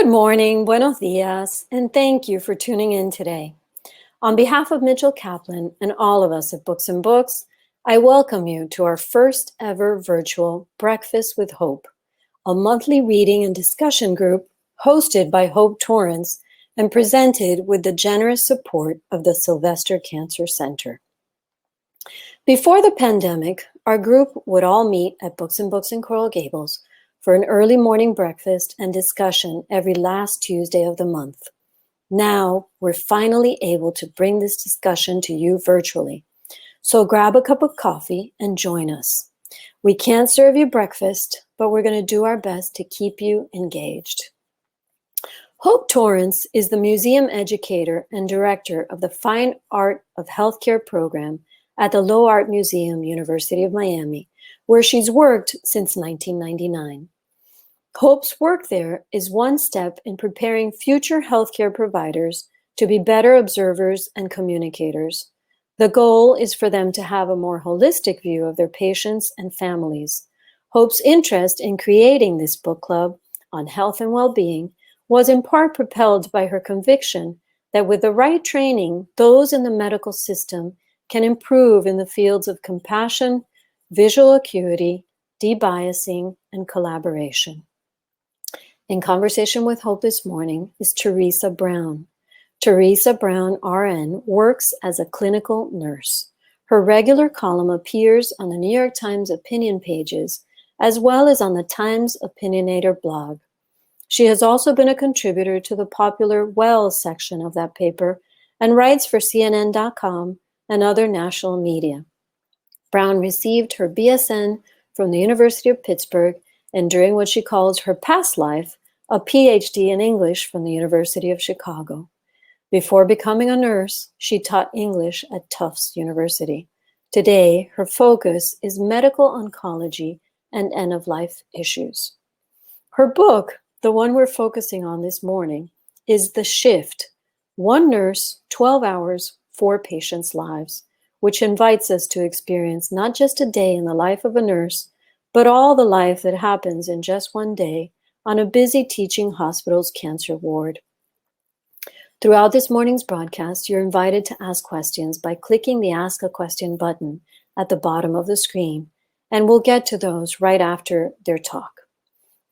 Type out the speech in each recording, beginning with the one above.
Good morning, buenos dias, and thank you for tuning in today. On behalf of Mitchell Kaplan and all of us at Books and Books, I welcome you to our first ever virtual Breakfast with Hope, a monthly reading and discussion group hosted by Hope Torrents and presented with the generous support of the Sylvester Cancer Center. Before the pandemic, our group would all meet at Books and Books in Coral Gables for an early morning breakfast and discussion every last Tuesday of the month. Now, we're finally able to bring this discussion to you virtually. So grab a cup of coffee and join us. We can't serve you breakfast, but we're going to do our best to keep you engaged. Hope Torrents is the museum educator and director of the Fine Art of Healthcare program at the Low Art Museum, University of Miami, where she's worked since 1999. Hope's work there is one step in preparing future healthcare providers to be better observers and communicators. The goal is for them to have a more holistic view of their patients and families. Hope's interest in creating this book club on health and well-being was in part propelled by her conviction that with the right training, those in the medical system can improve in the fields of compassion, visual acuity, debiasing, and collaboration. In conversation with Hope this morning is Theresa Brown. Theresa Brown, RN, works as a clinical nurse. Her regular column appears on the New York Times opinion pages, as well as on the Times Opinionator blog. She has also been a contributor to the popular Well section of that paper and writes for CNN.com and other national media. Brown received her BSN from the University of Pittsburgh and during what she calls her past life, a PhD in English from the University of Chicago. Before becoming a nurse, she taught English at Tufts University. Today, her focus is medical oncology and end-of-life issues. Her book, the one we're focusing on this morning, is The Shift, One Nurse, 12 Hours, 4 Patients' Lives, which invites us to experience not just a day in the life of a nurse, but all the life that happens in just one day on a busy teaching hospital's cancer ward. Throughout this morning's broadcast, you're invited to ask questions by clicking the Ask a Question button at the bottom of the screen, and we'll get to those right after their talk.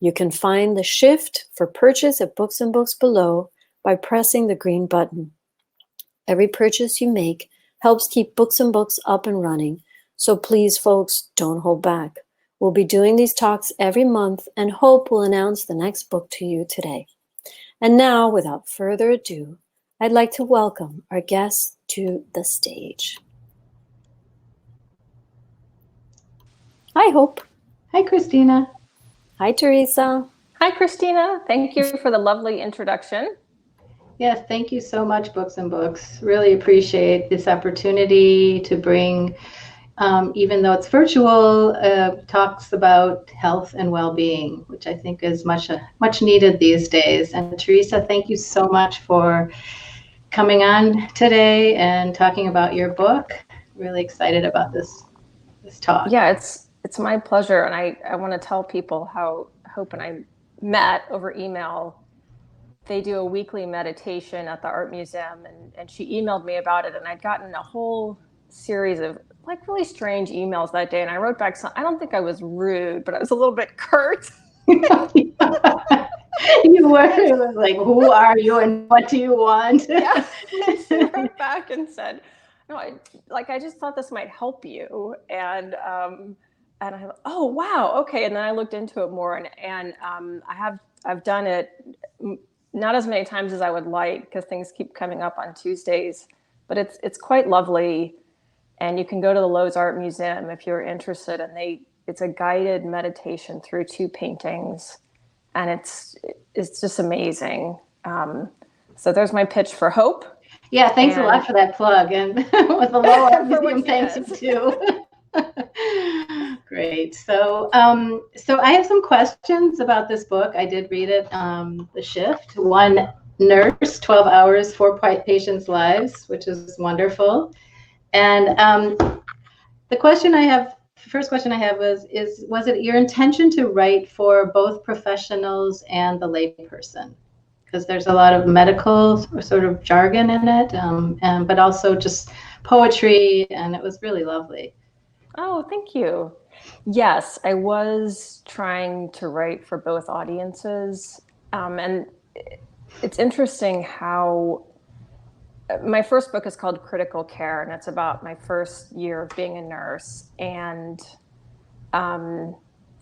You can find The Shift for purchase at Books and Books below by pressing the green button. Every purchase you make helps keep Books and Books up and running, so please, folks, don't hold back. We'll be doing these talks every month, and Hope will announce the next book to you today. And now, without further ado, I'd like to welcome our guests to the stage. Hi, Hope. Hi, Christina. Hi, Theresa. Hi, Christina. Thank you for the lovely introduction. Yes, thank you so much, Books and Books. Really appreciate this opportunity to bring, even though it's virtual, talks about health and well-being, which I think is much needed these days. And Theresa, thank you so much for coming on today and talking about your book. Really excited about this talk. Yeah, it's my pleasure. And I want to tell people how Hope and I met over email. They do a weekly meditation at the Art Museum, and she emailed me about it, and I'd gotten a whole series of really strange emails that day, and I wrote back, I don't think I was rude, but I was a little bit curt. You were. It was like, who are you and what do you want? Yeah, and she wrote back and said, no, I just thought this might help you, and I thought, oh wow, okay, and then I looked into it more, and I've done it. Not as many times as I would like because things keep coming up on Tuesdays, but it's quite lovely. And you can go to the Lowe's Art Museum if you're interested. And it's a guided meditation through 2 paintings, and it's just amazing. So there's my pitch for Hope. Yeah, thanks a lot for that plug, and with the Lowe's Art Museum, thanks too. Great. So I have some questions about this book. I did read it, The Shift, One Nurse, 12 Hours, 4 Patients' Lives, which is wonderful. And the first question I have was it your intention to write for both professionals and the layperson? because there's a lot of medical sort of jargon in it, but also just poetry, and it was really lovely. Oh, thank you. Yes, I was trying to write for both audiences. And it's interesting how my first book is called Critical Care, and it's about my first year of being a nurse. And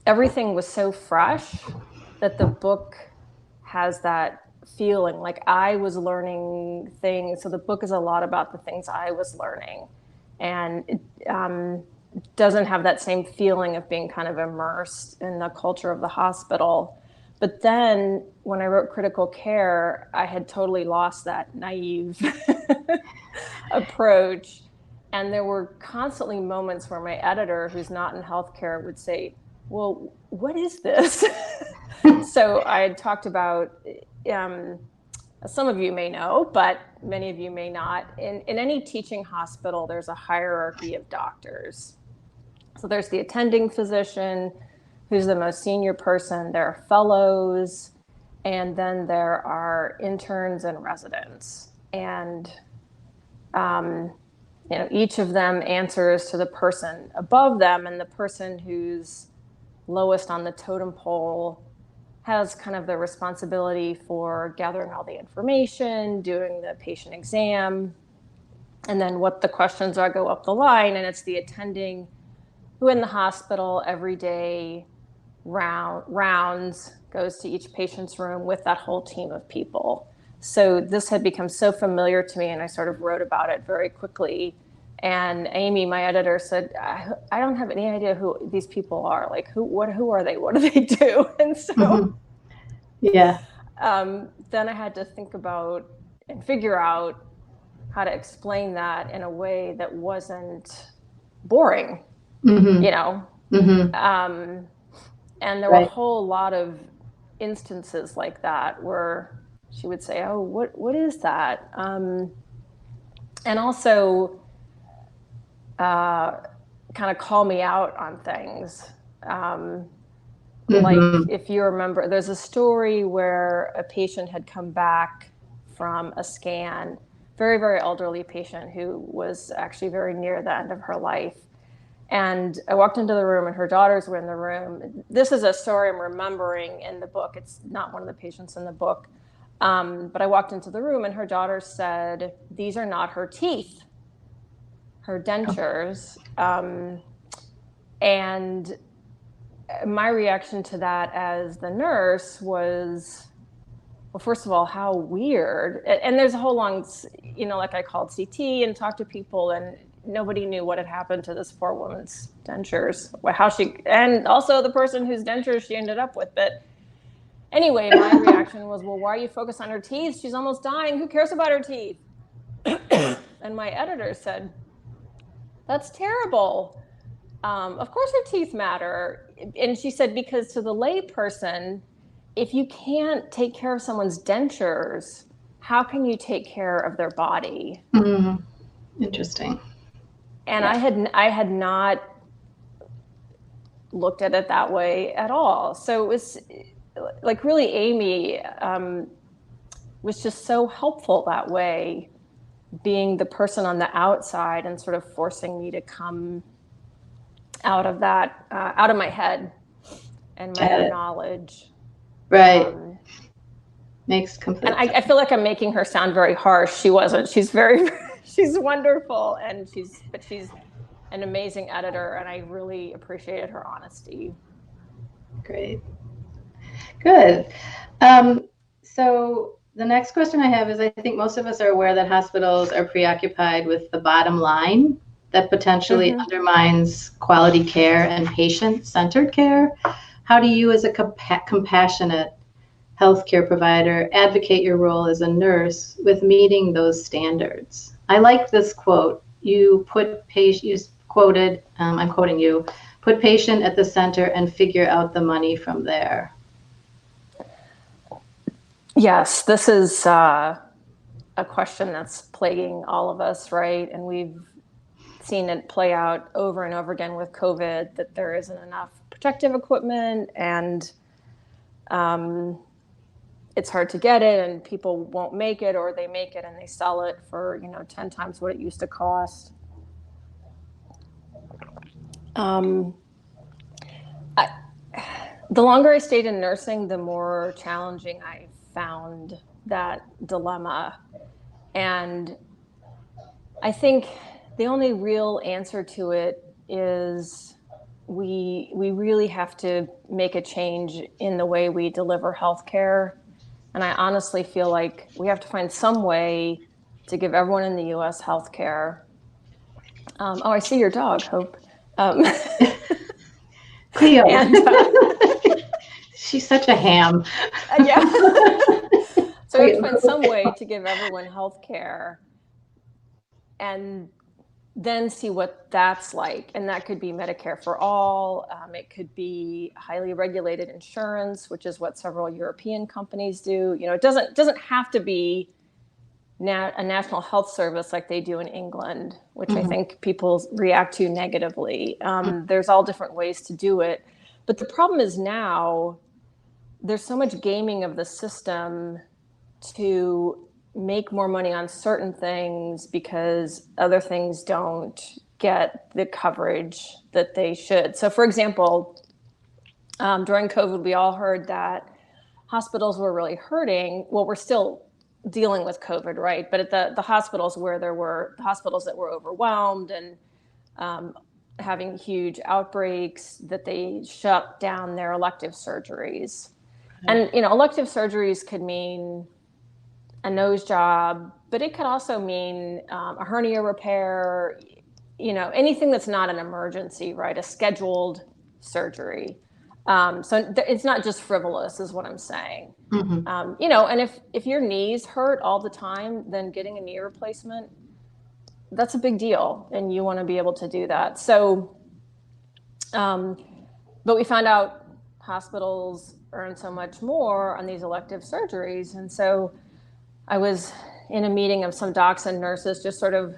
everything was so fresh that the book has that feeling like I was learning things. So the book is a lot about the things I was learning. And it doesn't have that same feeling of being kind of immersed in the culture of the hospital. But then when I wrote Critical Care, I had totally lost that naive approach. And there were constantly moments where my editor, who's not in healthcare, would say, well, what is this? So I had talked about, some of you may know, but many of you may not. In any teaching hospital, there's a hierarchy of doctors. So there's the attending physician, who's the most senior person. There are fellows, and then there are interns and residents. And each of them answers to the person above them, and the person who's lowest on the totem pole has kind of the responsibility for gathering all the information, doing the patient exam, and then what the questions are go up the line. And it's the attending who in the hospital every day rounds, goes to each patient's room with that whole team of people. So this had become so familiar to me, and I sort of wrote about it very quickly. And Amy, my editor, said, I don't have any idea who these people are. Like, who are they? What do they do? And so Yeah. Then I had to think about and figure out how to explain that in a way that wasn't boring, and there were a whole lot of instances like that where she would say, oh, what is that? And also kind of call me out on things. Like if you remember, there's a story where a patient had come back from a scan, very, very elderly patient who was actually very near the end of her life. And I walked into the room and her daughters were in the room. This is a story I'm remembering in the book. It's not one of the patients in the book. But I walked into the room and her daughter said, these are not her teeth, her dentures. And my reaction to that as the nurse was, well, first of all, how weird. And there's a whole long, like I called CT and talked to people, and nobody knew what had happened to this poor woman's dentures, and also the person whose dentures she ended up with. But anyway, my reaction was, well, why are you focused on her teeth? She's almost dying. Who cares about her teeth? And my editor said, that's terrible. Of course her teeth matter. And she said, because to the lay person, if you can't take care of someone's dentures, how can you take care of their body? Interesting. And yeah. I had not looked at it that way at all. So it was like really Amy was just so helpful that way, being the person on the outside and sort of forcing me to come out of that, out of my head and my own knowledge. Right. Makes complete sense. I feel like I'm making her sound very harsh. She wasn't. She's she's wonderful, and she's an amazing editor, and I really appreciated her honesty. Great. Good. So the next question I have is, I think most of us are aware that hospitals are preoccupied with the bottom line that potentially undermines quality care and patient-centered care. How do you, as a compassionate healthcare provider, advocate your role as a nurse with meeting those standards? I like this quote. You quoted, I'm quoting you, put patient at the center and figure out the money from there. Yes, this is a question that's plaguing all of us, right? And we've seen it play out over and over again with COVID, that there isn't enough protective equipment, and it's hard to get it and people won't make it, or they make it and they sell it for, 10 times what it used to cost. The longer I stayed in nursing, the more challenging I found that dilemma. And I think the only real answer to it is we really have to make a change in the way we deliver healthcare. And I honestly feel like we have to find some way to give everyone in the U.S. healthcare. I see your dog, Hope. Cleo. And, she's such a ham. Yeah. So we have to find some way to give everyone health care and then see what that's like. And that could be Medicare for all. It could be highly regulated insurance, which is what several European companies do. It doesn't have to be a national health service like they do in England, which I think people react to negatively. There's all different ways to do it. But the problem is now there's so much gaming of the system to make more money on certain things because other things don't get the coverage that they should. So, for example, during COVID, we all heard that hospitals were really hurting. Well, we're still dealing with COVID, right? But at the hospitals where there were hospitals that were overwhelmed and having huge outbreaks, that they shut down their elective surgeries. And, elective surgeries could mean a nose job, but it could also mean a hernia repair, anything that's not an emergency, right? A scheduled surgery. So it's not just frivolous is what I'm saying. And if your knees hurt all the time, then getting a knee replacement, that's a big deal. And you want to be able to do that. So, but we found out hospitals earn so much more on these elective surgeries. And so I was in a meeting of some docs and nurses just sort of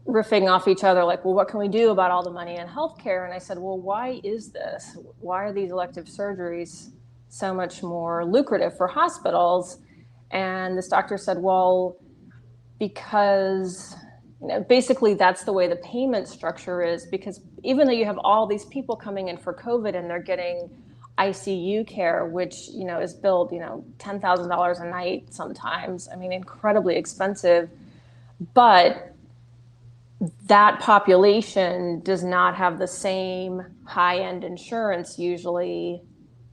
riffing off each other, like, well, what can we do about all the money in healthcare? And I said, well, why is this? Why are these elective surgeries so much more lucrative for hospitals? And this doctor said, well, because basically that's the way the payment structure is, because even though you have all these people coming in for COVID and they're getting ICU care, which, is billed, $10,000 a night sometimes, incredibly expensive, but that population does not have the same high-end insurance usually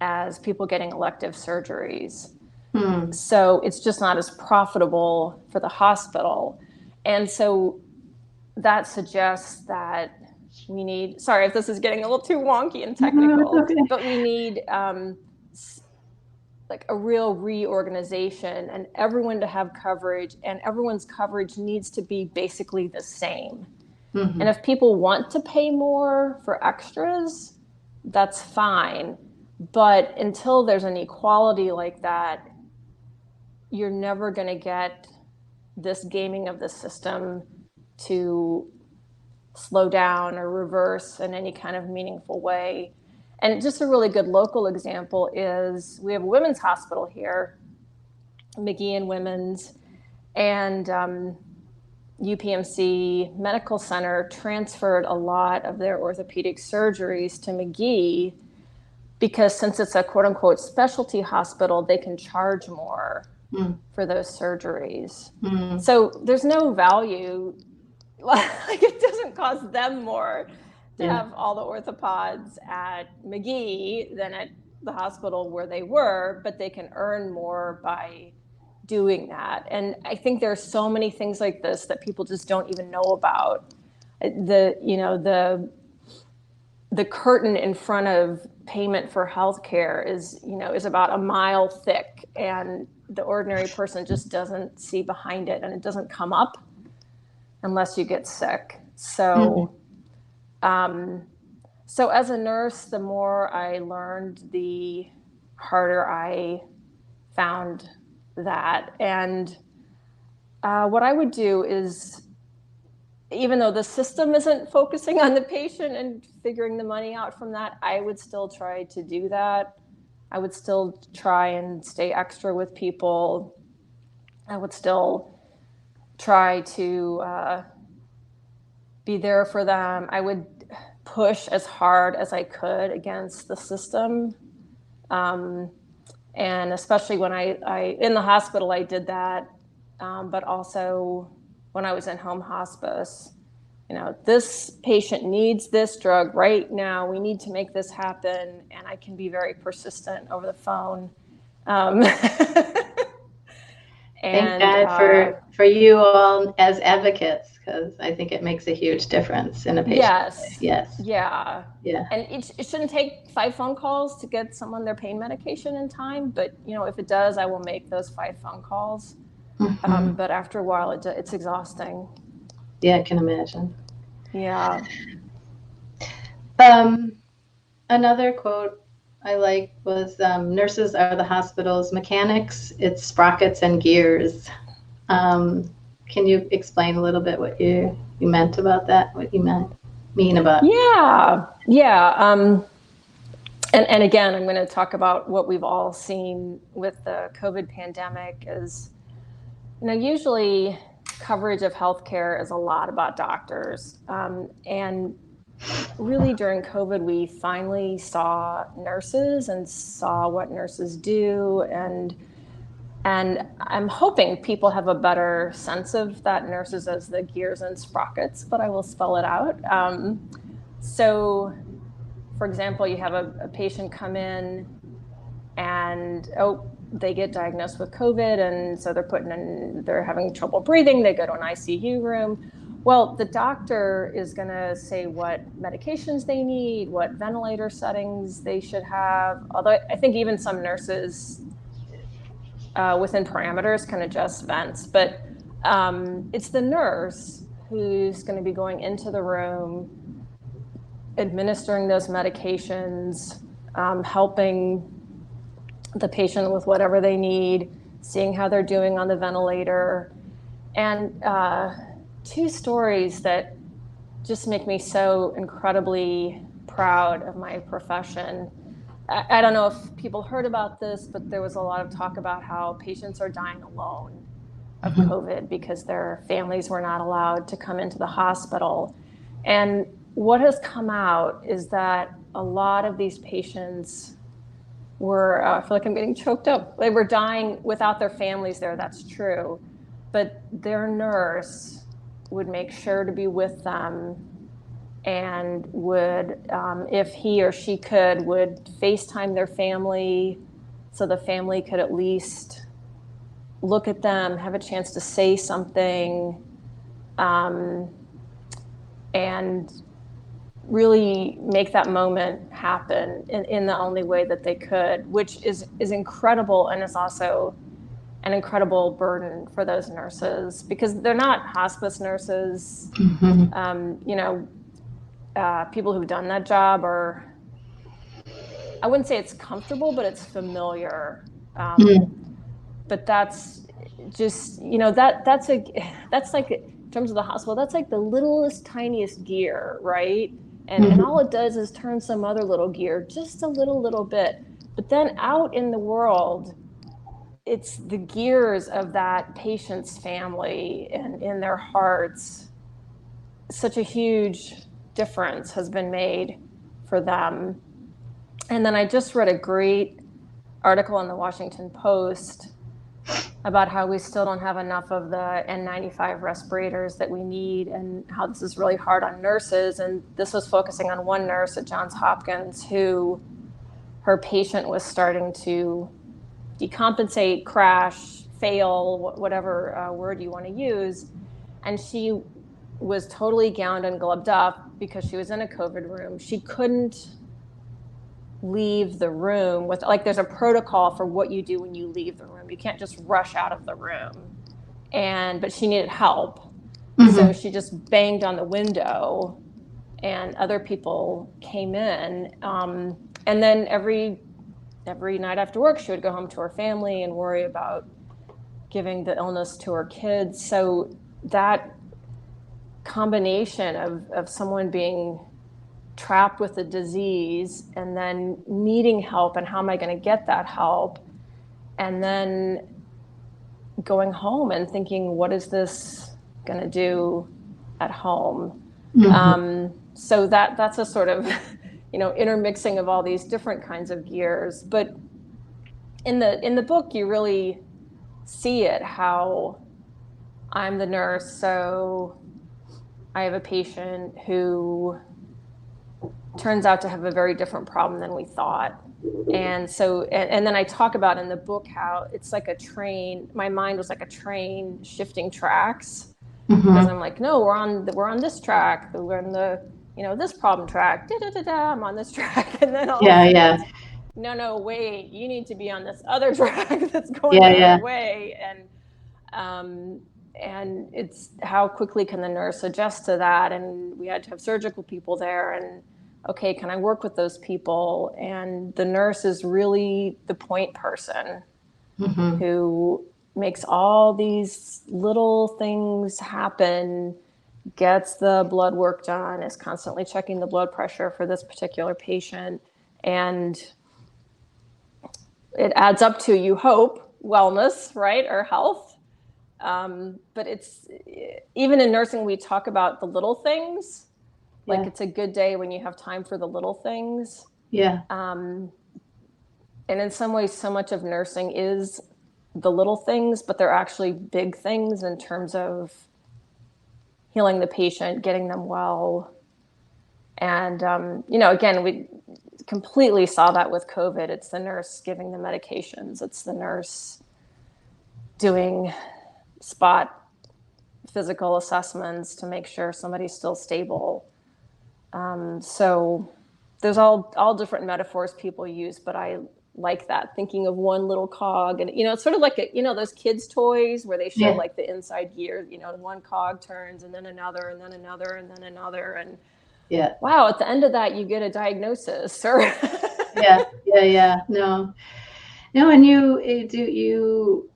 as people getting elective surgeries. So it's just not as profitable for the hospital. And so that suggests that we need, sorry if this is getting a little too wonky and technical, but we need like a real reorganization and everyone to have coverage, and everyone's coverage needs to be basically the same. And if people want to pay more for extras, that's fine. But until there's an equality like that, you're never going to get this gaming of the system to slow down or reverse in any kind of meaningful way. And just a really good local example is we have a women's hospital here, McGee and Women's, and UPMC Medical Center transferred a lot of their orthopedic surgeries to McGee because since it's a quote unquote specialty hospital, they can charge more for those surgeries. So there's no value, like it doesn't cost them more to have all the orthopods at McGee than at the hospital where they were, but they can earn more by doing that. And I think there are so many things like this that people just don't even know about. The curtain in front of payment for healthcare is about a mile thick, and the ordinary person just doesn't see behind it, and it doesn't come up unless you get sick. So, so as a nurse, the more I learned, the harder I found that. And what I would do is, even though the system isn't focusing on the patient and figuring the money out from that, I would still try to do that. I would still try and stay extra with people. I would still try to be there for them. I would push as hard as I could against the system. And especially when I in the hospital, I did that. But also when I was in home hospice, this patient needs this drug right now. We need to make this happen. And I can be very persistent over the phone. Thank God for you all as advocates, because I think it makes a huge difference in a patient. Yes. Yes. Yeah. Yeah. And it shouldn't take 5 phone calls to get someone their pain medication in time. But, if it does, I will make those 5 phone calls. Mm-hmm. But after a while, it's exhausting. Yeah, I can imagine. Yeah. Another quote I like was, nurses are the hospital's mechanics, its sprockets and gears. Can you explain a little bit what you meant about that? What you mean about? Yeah. And again, I'm going to talk about what we've all seen with the COVID pandemic is, usually coverage of healthcare is a lot about doctors. And really during COVID, we finally saw nurses and saw what nurses do. And I'm hoping people have a better sense of that nurses as the gears and sprockets, but I will spell it out. So, for example, you have a patient come in and, they get diagnosed with COVID. And so they're having trouble breathing. They go to an ICU room. Well, the doctor is going to say what medications they need, what ventilator settings they should have. Although I think even some nurses within parameters can adjust vents. But it's the nurse who's going to be going into the room, administering those medications, helping the patient with whatever they need, seeing how they're doing on the ventilator. And 2 stories that just make me so incredibly proud of my profession. I don't know if people heard about this, but there was a lot of talk about how patients are dying alone of COVID because their families were not allowed to come into the hospital. And what has come out is that a lot of these patients were, I feel like I'm getting choked up. They were dying without their families there, that's true. But their nurse would make sure to be with them and would, if he or she could, would FaceTime their family so the family could at least look at them, have a chance to say something, and really make that moment happen in the only way that they could, which is incredible, and is also an incredible burden for those nurses because they're not hospice nurses. People who've done that job are, I wouldn't say it's comfortable, but it's familiar. But that's just, that's like, in terms of the hospital, that's like the littlest, tiniest gear, right? And all it does is turn some other little gear, just a little bit. But then out in the world, it's the gears of that patient's family and in their hearts. Such a huge difference has been made for them. And then I just read a great article in the Washington Post about how we still don't have enough of the N95 respirators that we need and how this is really hard on nurses. And this was focusing on one nurse at Johns Hopkins who her patient was starting to decompensate, crash, fail, whatever word you want to use. And she was totally gowned and gloved up because she was in a COVID room. She couldn't leave the room with, like, there's a protocol for what you do when you leave the room. You can't just rush out of the room. But she needed help. So she just banged on the window and other people came in. And then every night after work, she would go home to her family and worry about giving the illness to her kids. So that combination of someone being trapped with a disease and then needing help, and how am I going to get that help? And then going home and thinking, what is this going to do at home? So that's a sort of, intermixing of all these different kinds of gears. But in the book, you really see it, how I'm the nurse. So I have a patient who turns out to have a very different problem than we thought. And so, and then I talk about in the book how it's like a train. My mind was like a train shifting tracks, because I'm like, no, we're on this track. We're in the, this problem track. I'm on this track, and then no, wait, you need to be on this other track that's going the other way. And it's how quickly can the nurse adjust to that? And we had to have surgical people there, and okay, can I work with those people? And the nurse is really the point person who makes all these little things happen, gets the blood work done, is constantly checking the blood pressure for this particular patient. And it adds up to, you hope, wellness, right? Or health. But it's, even in nursing, we talk about the little things. Like it's a good day when you have time for the little things. Yeah. And in some ways, so much of nursing is the little things, but they're actually big things in terms of healing the patient, getting them well. And, again, we completely saw that with COVID. It's the nurse giving the medications. It's the nurse doing spot physical assessments to make sure somebody's still stable. So there's all different metaphors people use, but I like that, thinking of one little cog. And, it's sort of like, those kids' toys where they show like the inside gear, one cog turns and then another and then another and then another. And wow, at the end of that, you get a diagnosis. Or No, and you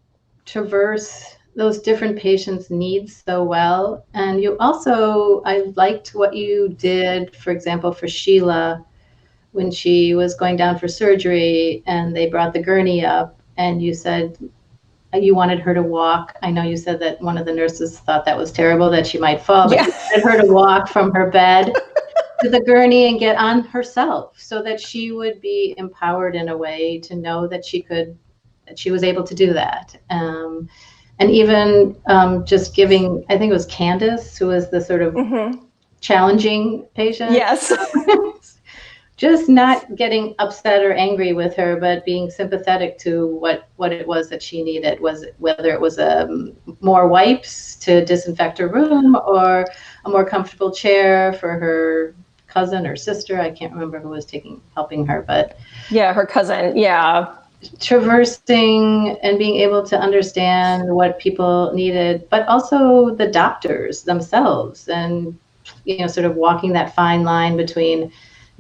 traverse those different patients' needs so well. And you also, I liked what you did, for example, for Sheila, when she was going down for surgery and they brought the gurney up, and you said you wanted her to walk. I know you said that one of the nurses thought that was terrible, that she might fall, but you wanted her to walk from her bed to the gurney and get on herself, so that she would be empowered in a way to know that she was able to do that. And even just giving, I think it was Candace, who was the sort of challenging patient. Yes. Just not getting upset or angry with her, but being sympathetic to what it was that she needed. Whether it was more wipes to disinfect her room, or a more comfortable chair for her cousin or sister. I can't remember who was helping her, but her cousin. Traversing and being able to understand what people needed, but also the doctors themselves, and sort of walking that fine line between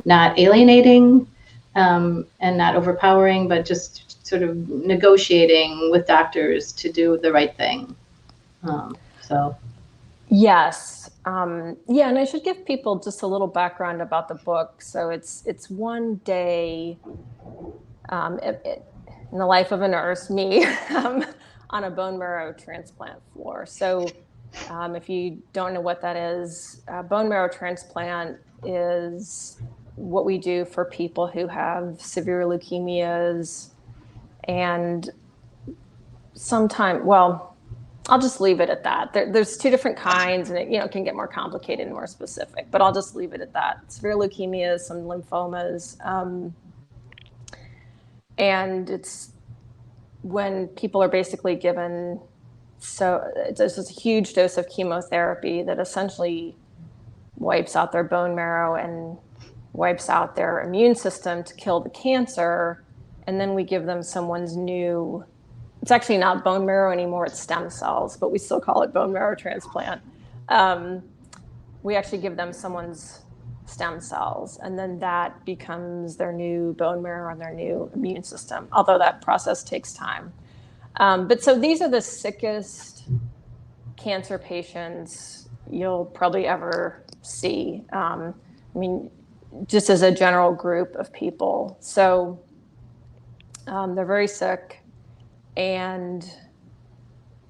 not alienating and not overpowering, but just sort of negotiating with doctors to do the right thing. Yes. And I should give people just a little background about the book. So it's one day in the life of a nurse, me, on a bone marrow transplant floor. So if you don't know what that is, bone marrow transplant is what we do for people who have severe leukemias, and I'll just leave it at that. There's two different kinds, and it can get more complicated and more specific, but I'll just leave it at that. Severe leukemias, some lymphomas, and it's when people are basically given, so there's this huge dose of chemotherapy that essentially wipes out their bone marrow and wipes out their immune system to kill the cancer. And then we give them someone's new, it's actually not bone marrow anymore, it's stem cells, but we still call it bone marrow transplant. We actually give them someone's stem cells, and then that becomes their new bone marrow and their new immune system, although that process takes time. But so these are the sickest cancer patients you'll probably ever see. just as a general group of people. So they're very sick, and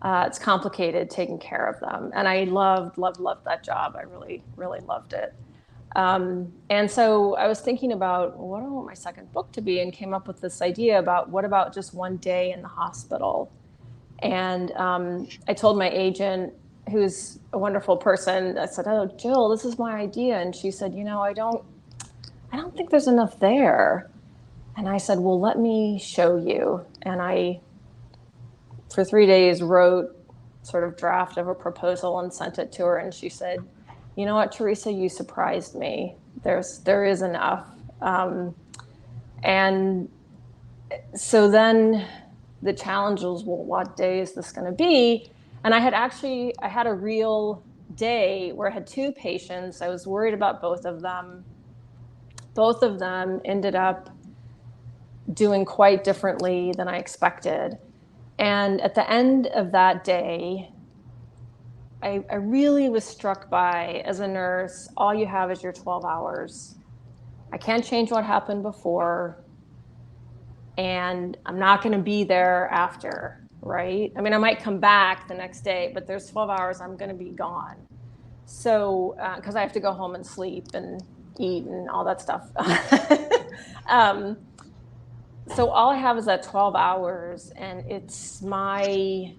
it's complicated taking care of them. And I loved that job. I really, really loved it. And so I was thinking about what I want my second book to be, and came up with this idea about what about just one day in the hospital. And I told my agent, who's a wonderful person, I said, "Oh, Jill, this is my idea." And she said, I don't think there's enough there. And I said, "Well, let me show you." And I, for 3 days, wrote sort of draft of a proposal and sent it to her. And she said, "You know what, Theresa, you surprised me. There is enough." And so then the challenge was, well, what day is this going to be? And I had a real day where I had 2 patients. I was worried about both of them. Both of them ended up doing quite differently than I expected. And at the end of that day, I really was struck by, as a nurse, all you have is your 12 hours. I can't change what happened before, and I'm not going to be there after, right? I mean, I might come back the next day, but there's 12 hours I'm going to be gone. So, because I have to go home and sleep and eat and all that stuff. So all I have is that 12 hours, and it's my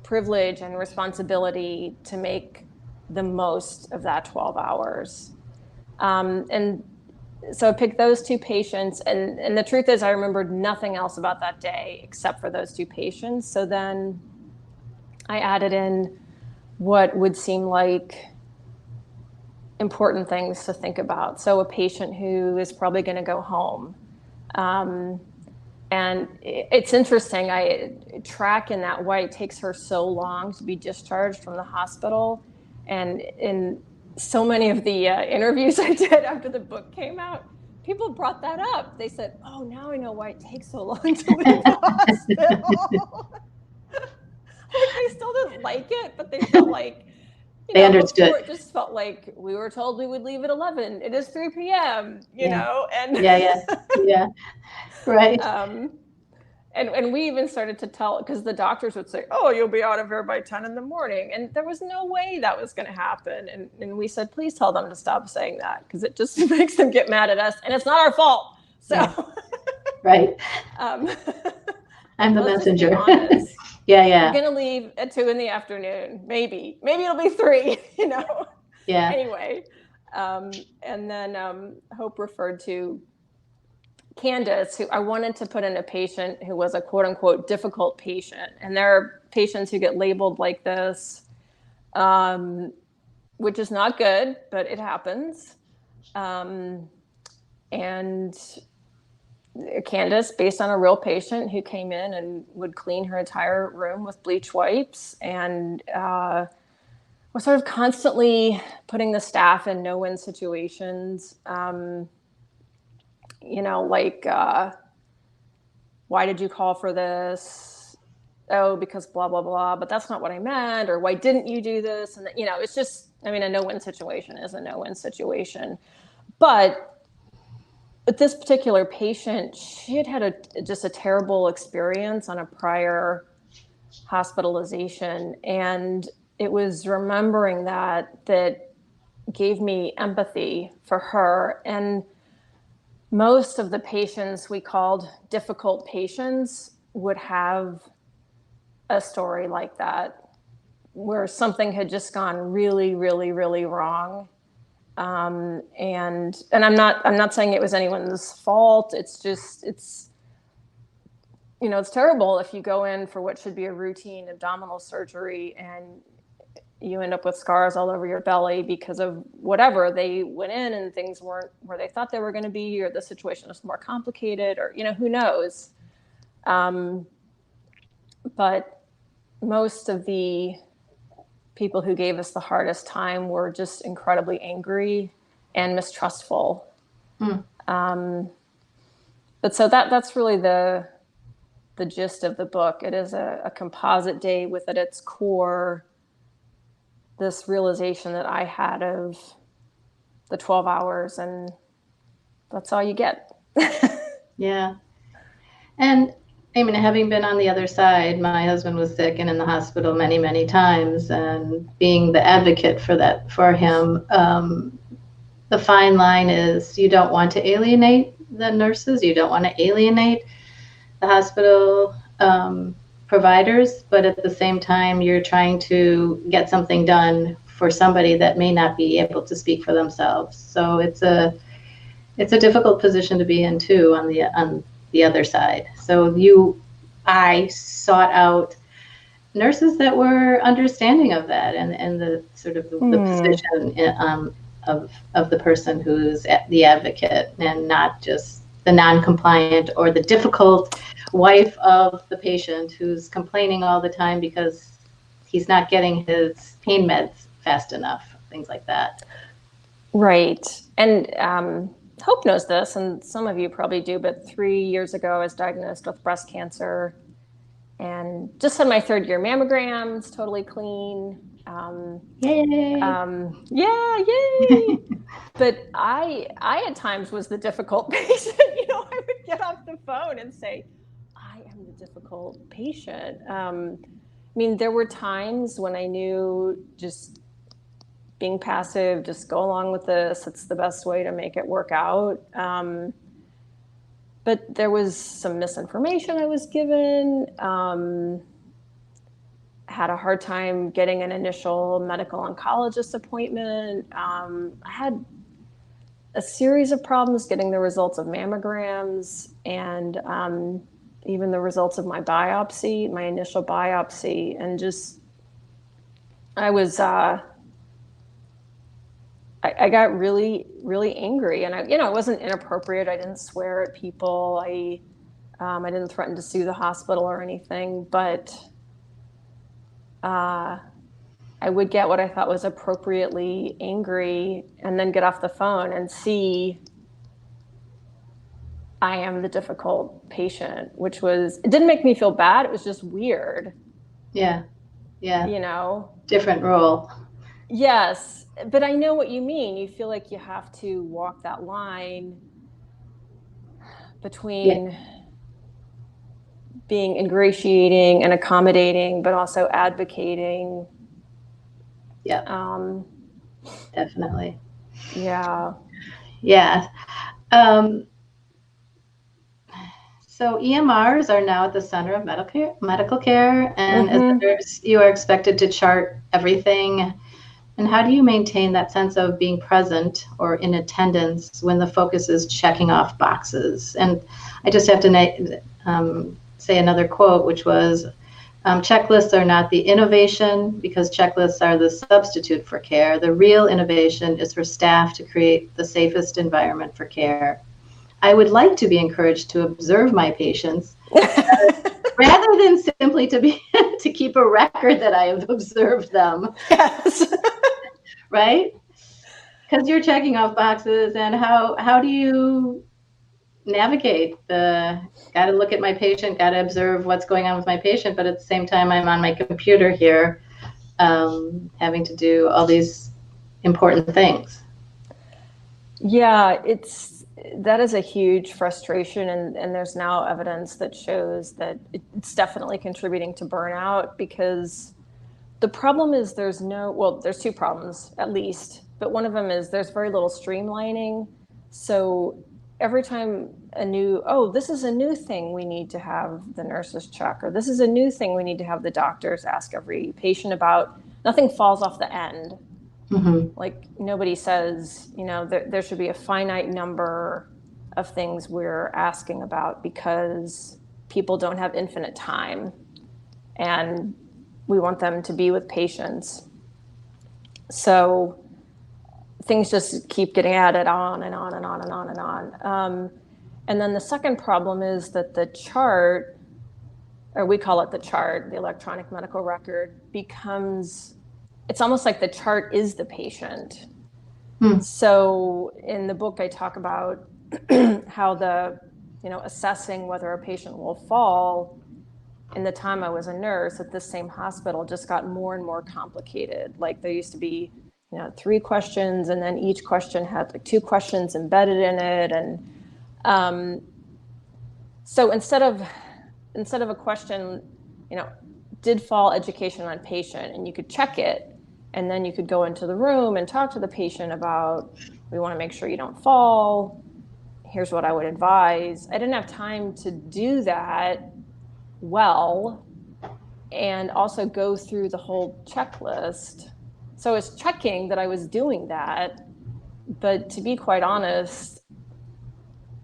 privilege and responsibility to make the most of that 12 hours. And so I picked those 2 patients, and the truth is I remembered nothing else about that day except for those 2 patients. So then I added in what would seem like important things to think about. So a patient who is probably going to go home. And it's interesting, I track in that why it takes her so long to be discharged from the hospital. And in so many of the interviews I did after the book came out, people brought that up. They said, "Oh, now I know why it takes so long to leave the hospital." Like, they still didn't like it, but they felt like, They understood. before it just felt like we were told we would leave at 11. It is 3 p.m., and yeah. Right. And we even started to tell, because the doctors would say, "Oh, you'll be out of here by 10 in the morning." And there was no way that was going to happen. And we said, "Please tell them to stop saying that, because it just makes them get mad at us. And it's not our fault." So, right. I'm the messenger. Yeah. You're going to leave at 2 in the afternoon. Maybe it'll be 3, Yeah. Anyway. And then Hope referred to Candace, who I wanted to put in a patient who was a quote unquote difficult patient. And there are patients who get labeled like this, which is not good, but it happens. And Candace, based on a real patient who came in and would clean her entire room with bleach wipes, and was sort of constantly putting the staff in no-win situations. Like, why did you call for this? Oh, because blah, blah, blah, but that's not what I meant. Or why didn't you do this? And, it's just, a no-win situation is a no-win situation. But this particular patient, she had just a terrible experience on a prior hospitalization. And it was remembering that gave me empathy for her. And most of the patients we called difficult patients would have a story like that, where something had just gone really, really, really wrong. And I'm not saying it was anyone's fault. It's just, it's terrible if you go in for what should be a routine abdominal surgery and you end up with scars all over your belly because of whatever. They went in and things weren't where they thought they were going to be, or the situation was more complicated, or, who knows. But most of the people who gave us the hardest time were just incredibly angry and mistrustful. But so that's really the gist of the book. It is a composite day with, at its core, this realization that I had of the 12 hours and that's all you get. Yeah. And I mean, having been on the other side, my husband was sick and in the hospital many, many times, and being the advocate for him, the fine line is you don't want to alienate the nurses, you don't want to alienate the hospital providers, but at the same time, you're trying to get something done for somebody that may not be able to speak for themselves. So it's a difficult position to be in too on the other side. So I sought out nurses that were understanding of that and the sort of the position of the person who's the advocate and not just the non-compliant or the difficult wife of the patient who's complaining all the time because he's not getting his pain meds fast enough, things like that. Right. And Hope knows this, and some of you probably do, but 3 years ago, I was diagnosed with breast cancer and just had my 3rd year mammograms, totally clean. Yay! Yeah, yay! But I at times was the difficult patient. I would get off the phone and say, I am the difficult patient. I mean, there were times when I knew just being passive, just go along with this. It's the best way to make it work out. But there was some misinformation I was given. Had a hard time getting an initial medical oncologist appointment. I had a series of problems getting the results of mammograms and even the results of my initial biopsy. And just, I got really, really angry, and I wasn't inappropriate. I didn't swear at people. I didn't threaten to sue the hospital or anything, but I would get what I thought was appropriately angry and then get off the phone and see I am the difficult patient, it didn't make me feel bad. It was just weird. Yeah. Yeah. Different role. Yes. But I know what you mean. You feel like you have to walk that line between being ingratiating and accommodating, but also advocating. Yeah. Definitely. Yeah. Yeah. So EMRs are now at the center of medical care, and as a nurse, you are expected to chart everything. And how do you maintain that sense of being present or in attendance when the focus is checking off boxes? And I just have to say another quote, which was, checklists are not the innovation because checklists are the substitute for care. The real innovation is for staff to create the safest environment for care. I would like to be encouraged to observe my patients rather than simply to keep a record that I have observed them. Yes. Right? Because you're checking off boxes, and how do you navigate got to look at my patient, got to observe what's going on with my patient, but at the same time I'm on my computer here having to do all these important things. Yeah, that is a huge frustration, and there's now evidence that shows that it's definitely contributing to burnout, because the problem is there's 2 problems at least, but one of them is there's very little streamlining. So every time this is a new thing we need to have the nurses check, or this is a new thing we need to have the doctors ask every patient about, nothing falls off the end. Mm-hmm. Like nobody says, there should be a finite number of things we're asking about because people don't have infinite time and we want them to be with patients. So things just keep getting added on and on and on and on and on. And then the second problem is that the chart, or we call it the chart, the electronic medical record, it's almost like the chart is the patient. So in the book, I talk about how assessing whether a patient will fall in the time I was a nurse at this same hospital just got more and more complicated. Like there used to be, 3 questions, and then each question had like 2 questions embedded in it. And so instead of a question, did fall education on patient, and you could check it, and then you could go into the room and talk to the patient about, we want to make sure you don't fall. Here's what I would advise. I didn't have time to do that well, and also go through the whole checklist. So I was checking that I was doing that, but to be quite honest,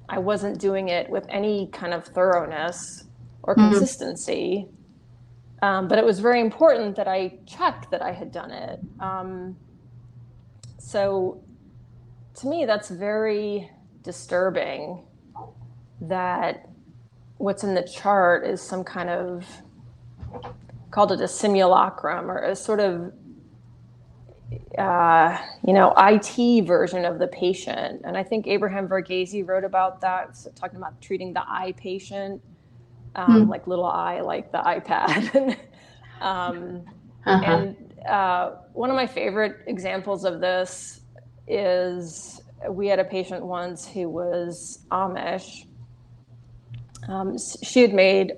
I wasn't doing it with any kind of thoroughness or consistency. But it was very important that I checked that I had done it. So to me, that's very disturbing that what's in the chart is some kind of, called it a simulacrum, or a sort of IT version of the patient. And I think Abraham Verghese wrote about that, so talking about treating the eye patient, like little eye, like the iPad. And one of my favorite examples of this is, we had a patient once who was Amish. She had made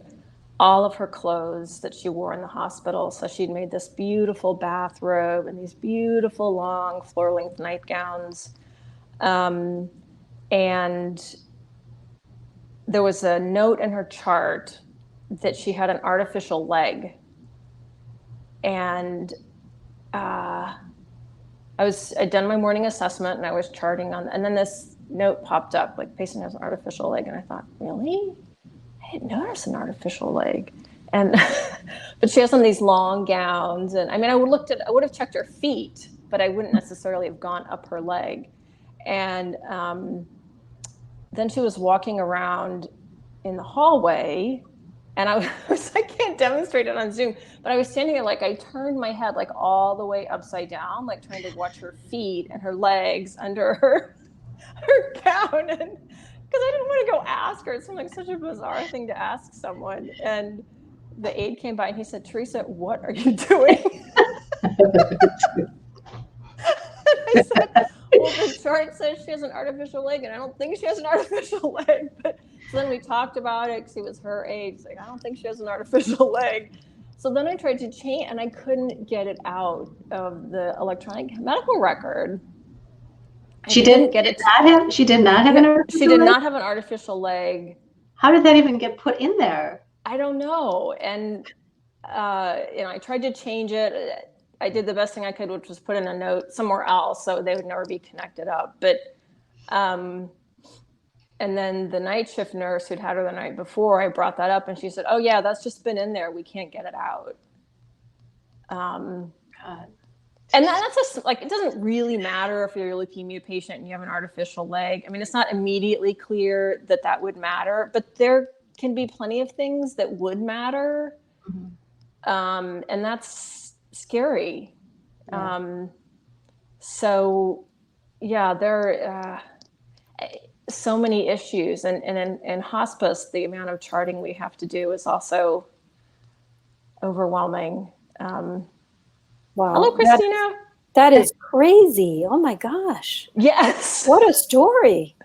all of her clothes that she wore in the hospital. So she'd made this beautiful bathrobe and these beautiful long floor-length nightgowns. And there was a note in her chart that she had an artificial leg. And I'd done my morning assessment, and I was charting on, and then this note popped up, like, patient has an artificial leg. And I thought, really? I didn't notice an artificial leg. And but she has on these long gowns, and I mean, I would have checked her feet, but I wouldn't necessarily have gone up her leg. And then she was walking around in the hallway, and I can't demonstrate it on Zoom, but I was standing there, like, I turned my head like all the way upside down, like trying to watch her feet and her legs under her gown, and because I didn't want to go ask her. It seemed like such a bizarre thing to ask someone. And the aide came by and he said, "Theresa, what are you doing?" I said, "Well, the chart says she has an artificial leg, and I don't think she has an artificial leg." But so then we talked about it, because it was her age. Like, I don't think she has an artificial leg. So then I tried to change, and I couldn't get it out of the electronic medical record. She did not have an artificial She did leg? not have an artificial leg. How did that even get put in there? I don't know. And I tried to change it. I did the best thing I could, which was put in a note somewhere else so they would never be connected up. But and then the night shift nurse who'd had her the night before, I brought that up, and she said, "Oh yeah, that's just been in there. We can't get it out." God. And that's just like, it doesn't really matter if you're a leukemia patient and you have an artificial leg. I mean, it's not immediately clear that would matter, but there can be plenty of things that would matter. And that's scary. Yeah. So yeah, there are so many issues. And in hospice, the amount of charting we have to do is also overwhelming. Wow. Hello, Christina. That is crazy. Oh my gosh. Yes. What a story.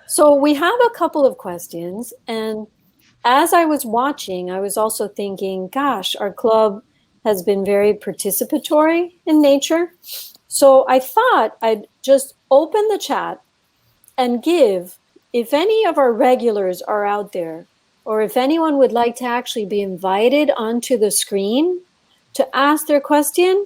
So we have a couple of questions. And as I was watching, I was also thinking, gosh, our club has been very participatory in nature. So I thought I'd just open the chat and give, if any of our regulars are out there, or if anyone would like to actually be invited onto the screen to ask their question,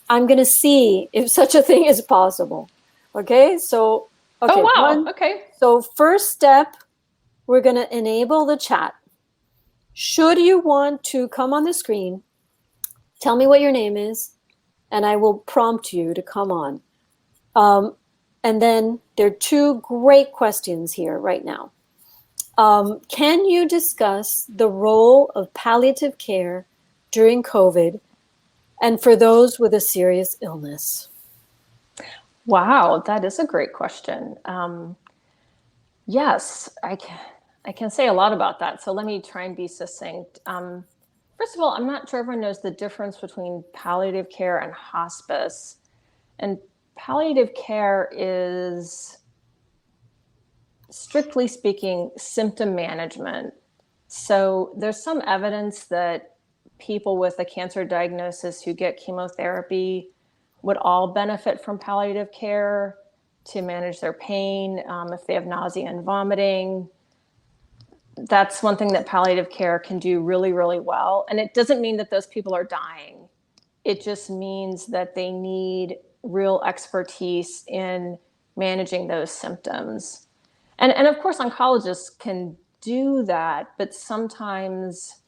I'm going to see if such a thing is possible. Okay, so. Okay, oh, wow. Okay. So first step, we're going to enable the chat. Should you want to come on the screen, tell me what your name is, and I will prompt you to come on. And then there are 2 great questions here right now. Can you discuss the role of palliative care during COVID and for those with a serious illness? Wow, that is a great question. Yes, I can say a lot about that. So let me try and be succinct. First of all, I'm not sure everyone knows the difference between palliative care and hospice. And palliative care is, strictly speaking, symptom management. So there's some evidence that people with a cancer diagnosis who get chemotherapy would all benefit from palliative care to manage their pain. If they have nausea and vomiting, that's one thing that palliative care can do really, really well. And it doesn't mean that those people are dying. It just means that they need real expertise in managing those symptoms. And of course, oncologists can do that, but sometimes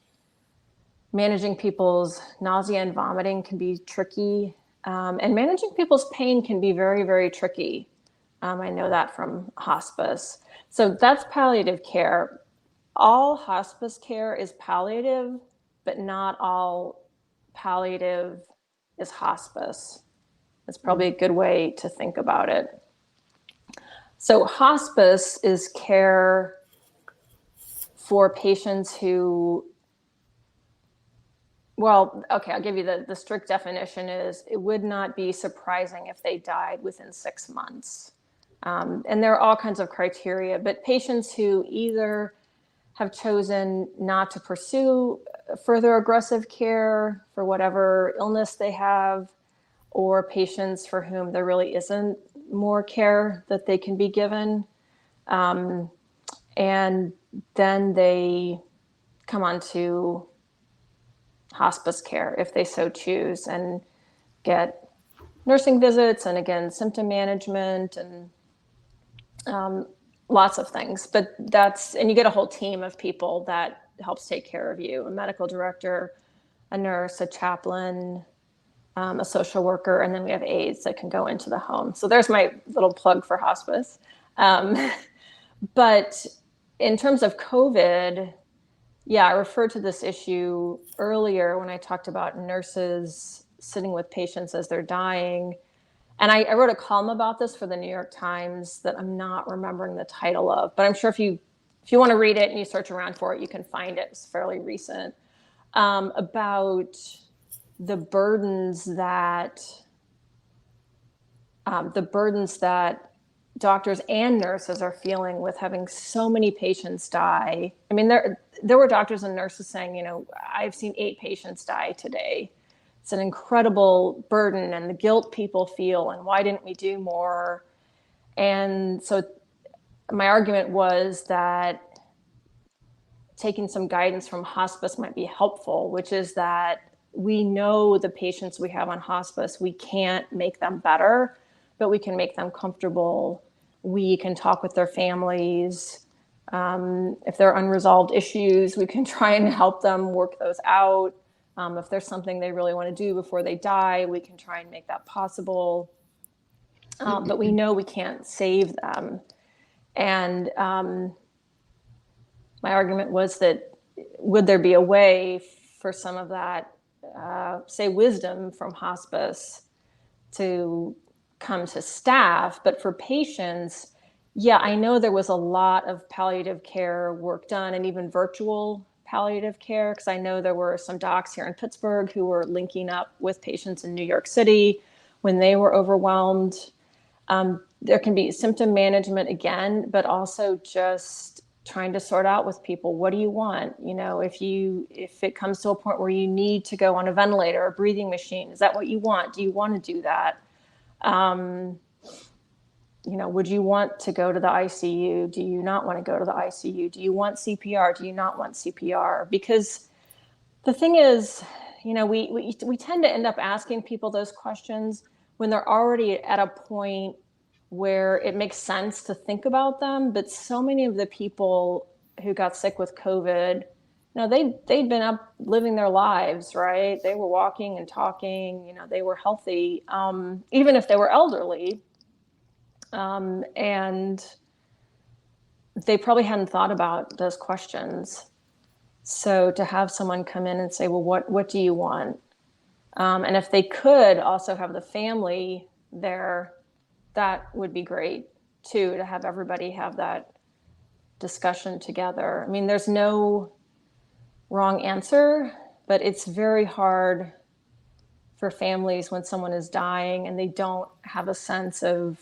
managing people's nausea and vomiting can be tricky. And managing people's pain can be very, very tricky. I know that from hospice. So that's palliative care. All hospice care is palliative, but not all palliative is hospice. That's probably a good way to think about it. So hospice is care for patients who, well, okay, I'll give you the strict definition is it would not be surprising if they died within 6 months. And there are all kinds of criteria, but patients who either have chosen not to pursue further aggressive care for whatever illness they have, or patients for whom there really isn't more care that they can be given. And then they come on to hospice care if they so choose and get nursing visits and, again, symptom management and lots of things. But that's, and you get a whole team of people that helps take care of you, a medical director, a nurse, a chaplain, a social worker, and then we have aides that can go into the home. So there's my little plug for hospice. But in terms of COVID, yeah, I referred to this issue earlier when I talked about nurses sitting with patients as they're dying. And I wrote a column about this for the New York Times that I'm not remembering the title of, but I'm sure if you want to read it and you search around for it, you can find it. It's fairly recent, about the burdens that doctors and nurses are feeling with having so many patients die. I mean, there were doctors and nurses saying, you know, I've seen 8 patients die today. It's an incredible burden, and the guilt people feel, and why didn't we do more? And so my argument was that taking some guidance from hospice might be helpful, which is that we know the patients we have on hospice, we can't make them better, but we can make them comfortable. We can talk with their families. If there are unresolved issues, we can try and help them work those out. If there's something they really want to do before they die, we can try and make that possible. But we know we can't save them. And my argument was that would there be a way for some of that, say, wisdom from hospice to come to staff, but for patients, yeah, I know there was a lot of palliative care work done, and even virtual palliative care, because I know there were some docs here in Pittsburgh who were linking up with patients in New York City when they were overwhelmed. There can be symptom management again, but also just trying to sort out with people, what do you want? You know, if it comes to a point where you need to go on a ventilator or a breathing machine, is that what you want? Do you want to do that? You know, would you want to go to the ICU? Do you not want to go to the ICU? Do you want CPR? Do you not want CPR? Because the thing is, you know, we tend to end up asking people those questions when they're already at a point where it makes sense to think about them. But so many of the people who got sick with COVID, you know, they'd been up living their lives, right? They were walking and talking, you know, they were healthy, even if they were elderly. And they probably hadn't thought about those questions. So to have someone come in and say, well, what do you want? And if they could also have the family there, that would be great too, to have everybody have that discussion together. I mean, there's no wrong answer, but it's very hard for families when someone is dying and they don't have a sense of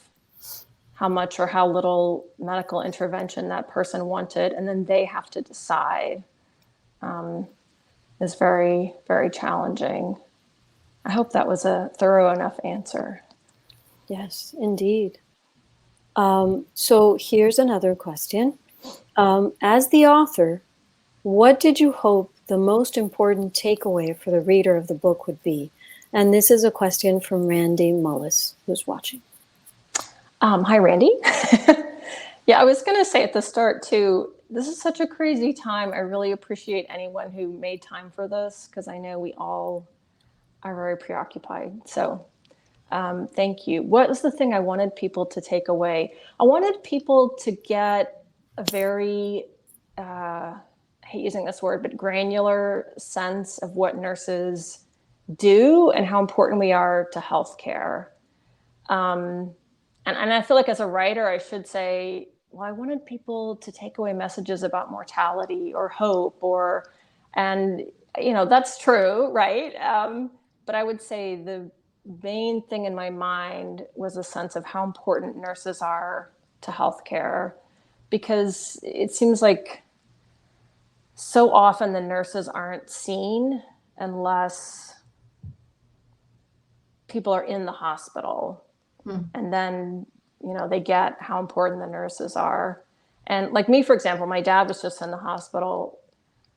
how much or how little medical intervention that person wanted, and then they have to decide, is very, very challenging. I hope that was a thorough enough answer. Yes, indeed. So here's another question. As the author, what did you hope the most important takeaway for the reader of the book would be? And this is a question from Randy Mullis, who's watching. Hi, Randy. Yeah, I was going to say at the start too, this is such a crazy time. I really appreciate anyone who made time for this, because I know we all are very preoccupied. So thank you. What was the thing I wanted people to take away? I wanted people to get a very, I hate using this word, but granular sense of what nurses do and how important we are to healthcare. And I feel like as a writer, I should say, well, I wanted people to take away messages about mortality or hope and that's true, right? But I would say the main thing in my mind was a sense of how important nurses are to healthcare, because it seems like so often the nurses aren't seen unless people are in the hospital. And then, they get how important the nurses are. And like me, for example, my dad was just in the hospital.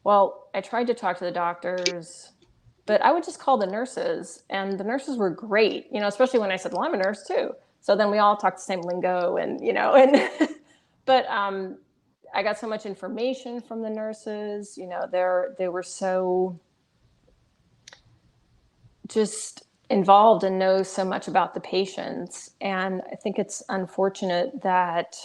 Well, I tried to talk to the doctors, but I would just call the nurses, and the nurses were great, especially when I said, well, I'm a nurse too. So then we all talked the same lingo but I got so much information from the nurses, they were so just involved and know so much about the patients. And I think it's unfortunate that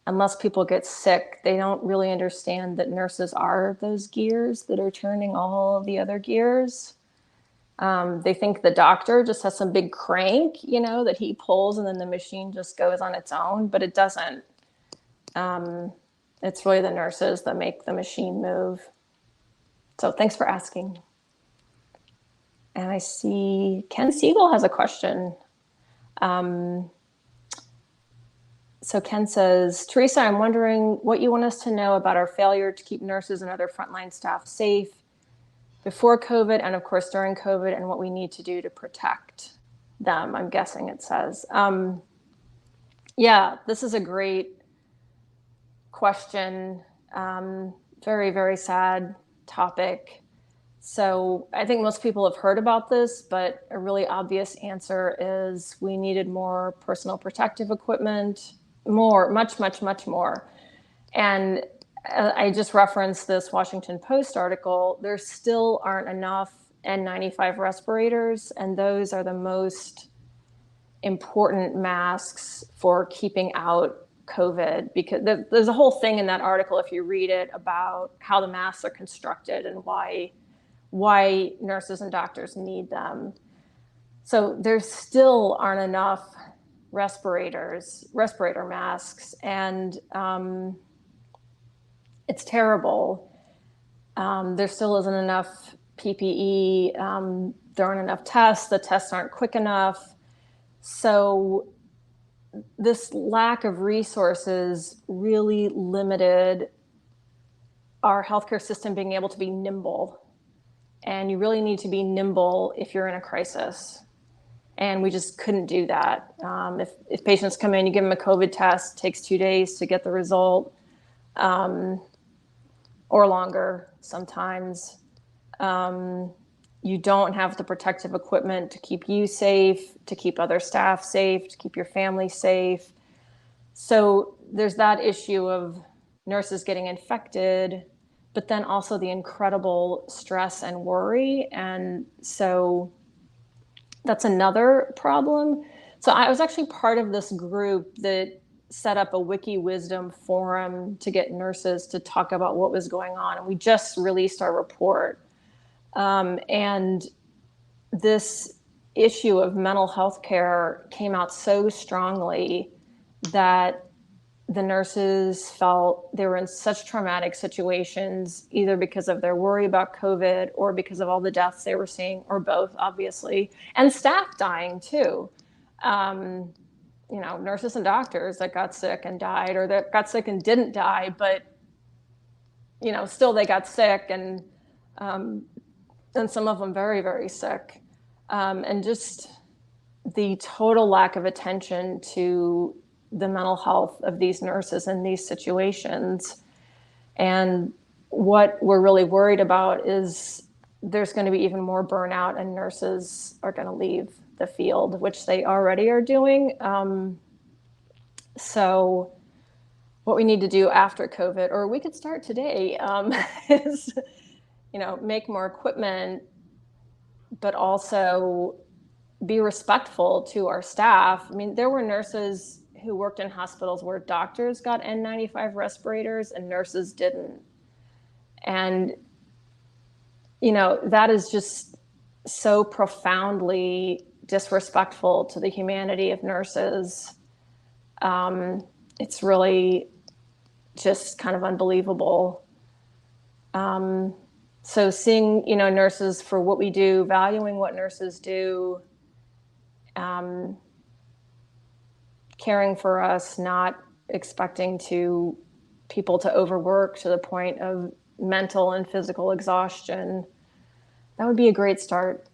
unless people get sick, they don't really understand that nurses are those gears that are turning all of the other gears. They think the doctor just has some big crank, that he pulls and then the machine just goes on its own, but it doesn't. It's really the nurses that make the machine move. So thanks for asking. And I see Ken Siegel has a question. So Ken says, Theresa, I'm wondering what you want us to know about our failure to keep nurses and other frontline staff safe before COVID and, of course, during COVID, and what we need to do to protect them, I'm guessing it says. Yeah, this is a great question. Very, very sad topic. So I think most people have heard about this, but a really obvious answer is we needed more personal protective equipment, much, much, much more. And I just referenced this Washington Post article. There still aren't enough N95 respirators, and those are the most important masks for keeping out COVID, because there's a whole thing in that article, if you read it, about how the masks are constructed and why nurses and doctors need them. So there still aren't enough respirator masks, and it's terrible. There still isn't enough PPE. There aren't enough tests. The tests aren't quick enough. So this lack of resources really limited our healthcare system being able to be nimble. And you really need to be nimble if you're in a crisis. And we just couldn't do that. If patients come in, you give them a COVID test, it takes 2 days to get the result, or longer sometimes. You don't have the protective equipment to keep you safe, to keep other staff safe, to keep your family safe. So there's that issue of nurses getting infected, but then also the incredible stress and worry. And so that's another problem. So I was actually part of this group that set up a Wiki Wisdom forum to get nurses to talk about what was going on. And we just released our report. And this issue of mental health care came out so strongly that the nurses felt they were in such traumatic situations, either because of their worry about COVID or because of all the deaths they were seeing, or both, obviously, and staff dying too. Nurses and doctors that got sick and died, or that got sick and didn't die, but still they got sick, and some of them very, very sick, and just the total lack of attention to the mental health of these nurses in these situations. And what we're really worried about is there's going to be even more burnout, and nurses are going to leave the field, which they already are doing. So what we need to do after COVID, or we could start today, is, make more equipment, but also be respectful to our staff. I mean, there were nurses who worked in hospitals where doctors got N95 respirators and nurses didn't. And, that is just so profoundly disrespectful to the humanity of nurses. It's really just kind of unbelievable. So seeing, nurses for what we do, valuing what nurses do, caring for us, not expecting people to overwork to the point of mental and physical exhaustion. That would be a great start.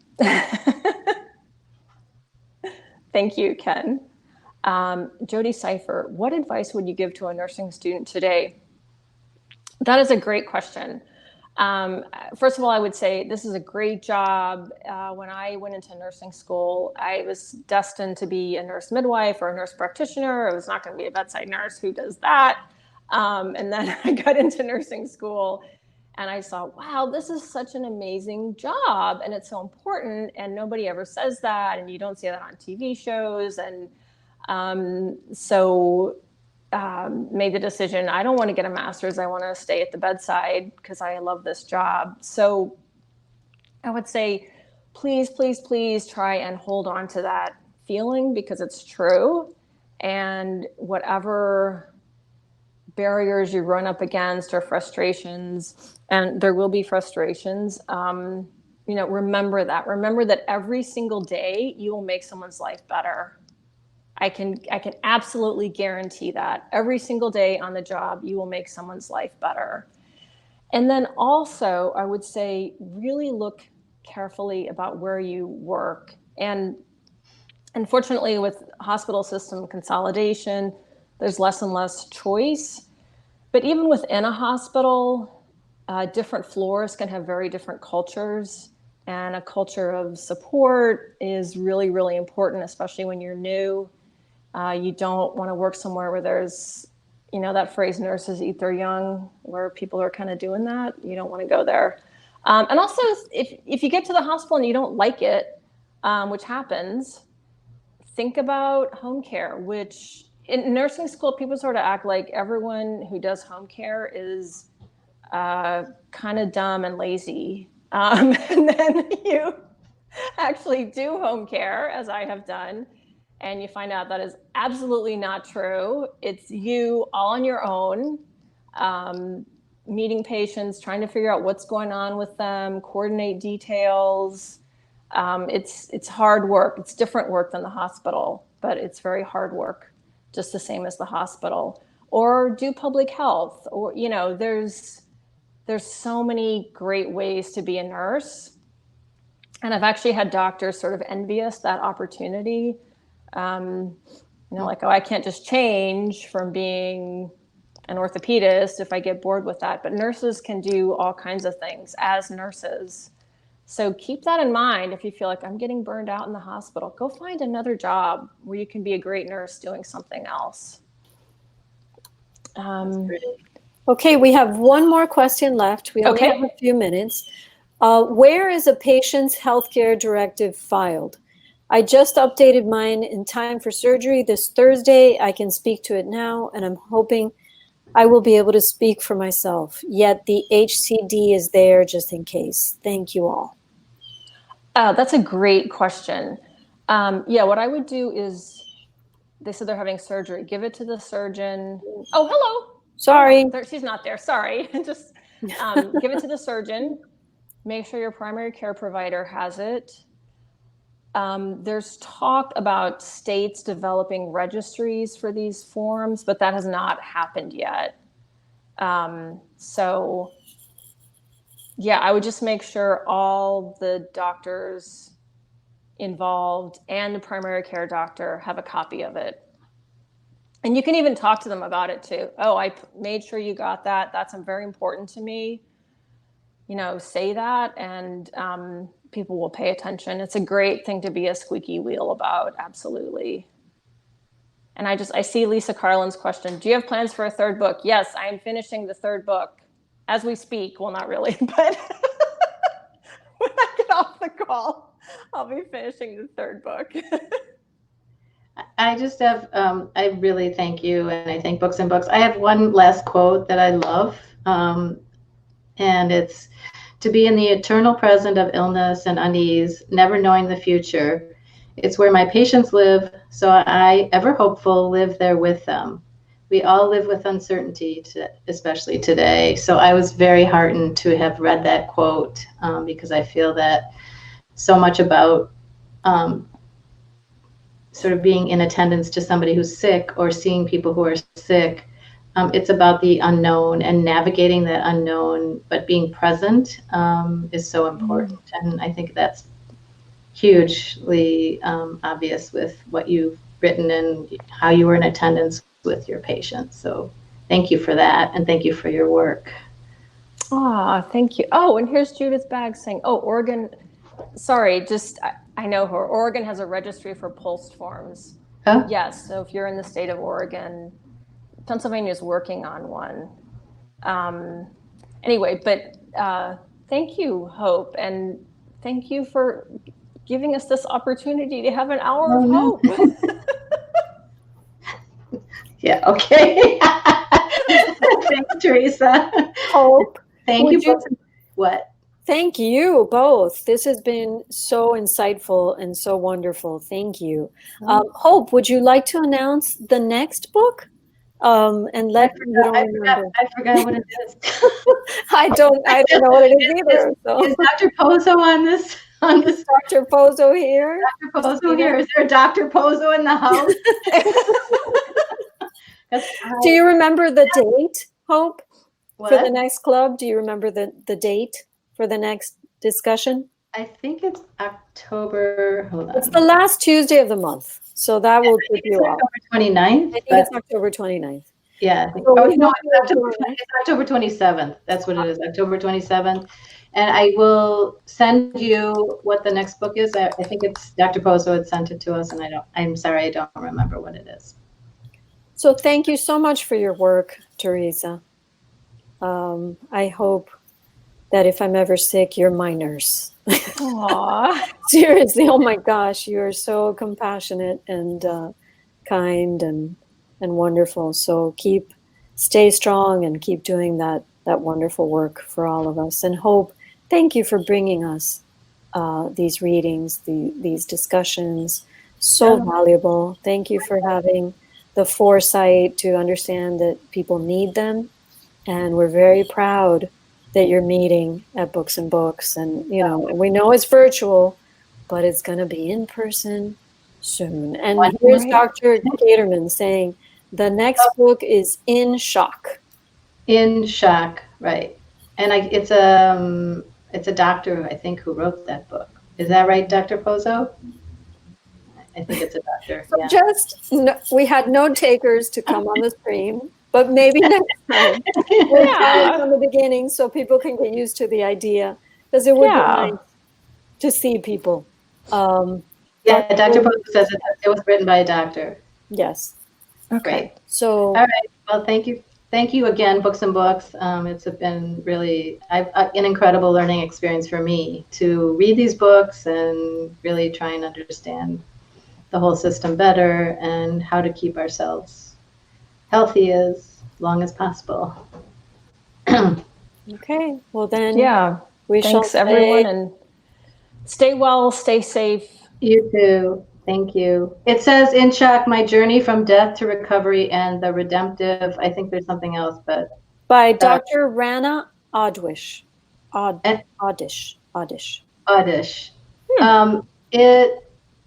Thank you, Ken. Jody Cipher, what advice would you give to a nursing student today? That is a great question. First of all, I would say this is a great job. When I went into nursing school, I was destined to be a nurse midwife or a nurse practitioner. I was not going to be a bedside nurse. Who does that? And then I got into nursing school and I saw, wow, this is such an amazing job. And it's so important. And nobody ever says that. And you don't see that on TV shows. And made the decision, I don't want to get a master's. I want to stay at the bedside because I love this job. So I would say, please, please, please try and hold on to that feeling, because it's true. And whatever barriers you run up against or frustrations, and there will be frustrations, remember that every single day you will make someone's life better. I can absolutely guarantee that every single day on the job, you will make someone's life better. And then also, I would say, really look carefully about where you work. And unfortunately, with hospital system consolidation, there's less and less choice. But even within a hospital, different floors can have very different cultures. And a culture of support is really, really important, especially when you're new. You don't want to work somewhere where there's, that phrase, nurses eat their young, where people are kind of doing that. You don't want to go there. And also, if you get to the hospital and you don't like it, which happens, think about home care, which in nursing school, people sort of act like everyone who does home care is kind of dumb and lazy. And then you actually do home care, as I have done, and you find out that is absolutely not true. It's you all on your own, meeting patients, trying to figure out what's going on with them, coordinate details. It's hard work. It's different work than the hospital, but it's very hard work, just the same as the hospital. Or do public health, or, there's so many great ways to be a nurse. And I've actually had doctors sort of envious that opportunity. Like, oh, I can't just change from being an orthopedist if I get bored with that. But nurses can do all kinds of things as nurses. So keep that in mind. If you feel like I'm getting burned out in the hospital, go find another job where you can be a great nurse doing something else. Okay, we have one more question left. We only have a few minutes. Where is a patient's healthcare directive filed? I just updated mine in time for surgery this Thursday. I can speak to it now, and I'm hoping I will be able to speak for myself. Yet the HCD is there just in case. Thank you all. That's a great question. What I would do is they said they're having surgery. Give it to the surgeon. Oh, hello. Sorry. She's not there. Sorry. Just give it to the surgeon. Make sure your primary care provider has it. There's talk about states developing registries for these forms, but that has not happened yet. So yeah, I would just make sure all the doctors involved and the primary care doctor have a copy of it. And you can even talk to them about it too. Oh, I made sure you got that. That's very important to me. Say that, and people will pay attention. It's a great thing to be a squeaky wheel about. Absolutely. And I see Lisa Carlin's question. Do you have plans for a third book? Yes, I am finishing the third book as we speak. Well, not really, but when I get off the call, I'll be finishing the third book. I just have, I really thank you, and I thank Books and Books. I have one last quote that I love, and it's, to be in the eternal present of illness and unease, never knowing the future. It's where my patients live, so I, ever hopeful, live there with them. We all live with uncertainty, especially today. So I was very heartened to have read that quote, because I feel that so much about sort of being in attendance to somebody who's sick or seeing people who are sick, it's about the unknown and navigating that unknown, but being present is so important. And I think that's hugely obvious with what you've written and how you were in attendance with your patients. So thank you for that, and thank you for your work. Thank you. Oh, and here's Judith Baggs saying, oh, Oregon, sorry, I know her. Oregon has a registry for pulsed forms. Oh? Yes, so if you're in the state of Oregon, Pennsylvania is working on one. Anyway, but thank you, Hope, and thank you for giving us this opportunity to have an hour of hope. Yeah, okay. Thanks, Theresa. Hope. Thank you. What? Thank you both. This has been so insightful and so wonderful. Thank you. Hope, would you like to announce the next book? And let I forgot what it is. I don't know what it is either. So. Is Dr. Pozo on this? Is Dr. Pozo here? Dr. Pozo here. Is there a Dr. Pozo in the house? Do you remember the date, Hope, what? for the next club? Do you remember the date for the next discussion? I think it's October. Hold on. It's the last Tuesday of the month. So that will keep you up. October 29th. I think it's October 29th. Yeah. So it's October 27th. That's what it is, October 27th. And I will send you what the next book is. I think it's Dr. Pozo had sent it to us, and I'm sorry, I don't remember what it is. So thank you so much for your work, Theresa. I hope that if I'm ever sick, you're my nurse. Aww. Seriously, oh my gosh, you are so compassionate and kind and wonderful. So stay strong and keep doing that wonderful work for all of us. And Hope, thank you for bringing us these readings, these discussions, so valuable. Thank you for having the foresight to understand that people need them. And we're very proud that you're meeting at Books and Books. And, we know it's virtual, but it's going to be in person soon. And here's Dr. Gaterman saying the next book is In Shock. In Shock, right. And it's a doctor, I think, who wrote that book. Is that right, Dr. Pozo? I think it's a doctor. So we had no takers to come on the stream, but maybe next time. We'll try it from the beginning so people can get used to the idea, because it would be nice to see people. Dr. Pozo says it was written by a doctor. Yes. Okay. Great. So. All right. Well, thank you. Thank you again, Books and Books. It's been really an incredible learning experience for me to read these books and really try and understand the whole system better and how to keep ourselves healthy as long as possible. Okay. Well, then. Thanks, everyone, and stay well, stay safe. You too. Thank you. It says in chat, my journey from death to recovery and the redemptive. I think there's something else, but By Dr. Rana Oddish. Oddish. Oddish.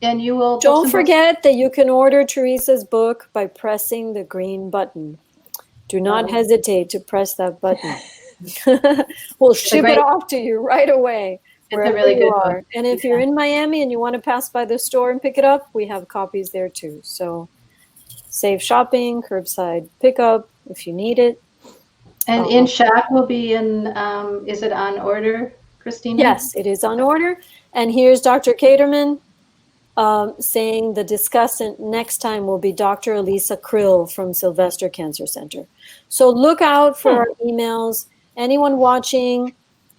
And you will. Don't forget that you can order Theresa's book by pressing the green button. Do not hesitate to press that button. We'll ship it off to you right away. It's a really good book. And if you're in Miami and you want to pass by the store and pick it up, we have copies there too. So safe shopping, curbside pickup if you need it. And in Shack will be in, is it on order, Christina? Yes, it is on order. And here's Dr. Caterman saying the discussant next time will be Dr. Elisa Krill from Sylvester Cancer Center. So look out for our emails. Anyone watching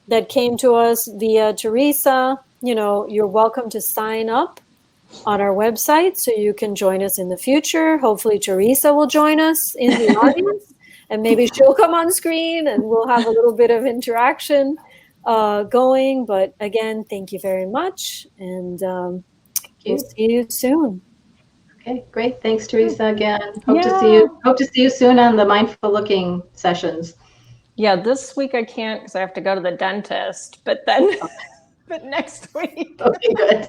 that came to us via Theresa, you're welcome to sign up on our website so you can join us in the future. Hopefully Theresa will join us in the audience and maybe she'll come on screen and we'll have a little bit of interaction going. But again, thank you very much. And we'll see you soon. Okay, great. Thanks, Theresa, again. Hope to see you soon on the mindful looking sessions. Yeah, this week I can't because I have to go to the dentist, but then but next week. Okay, good.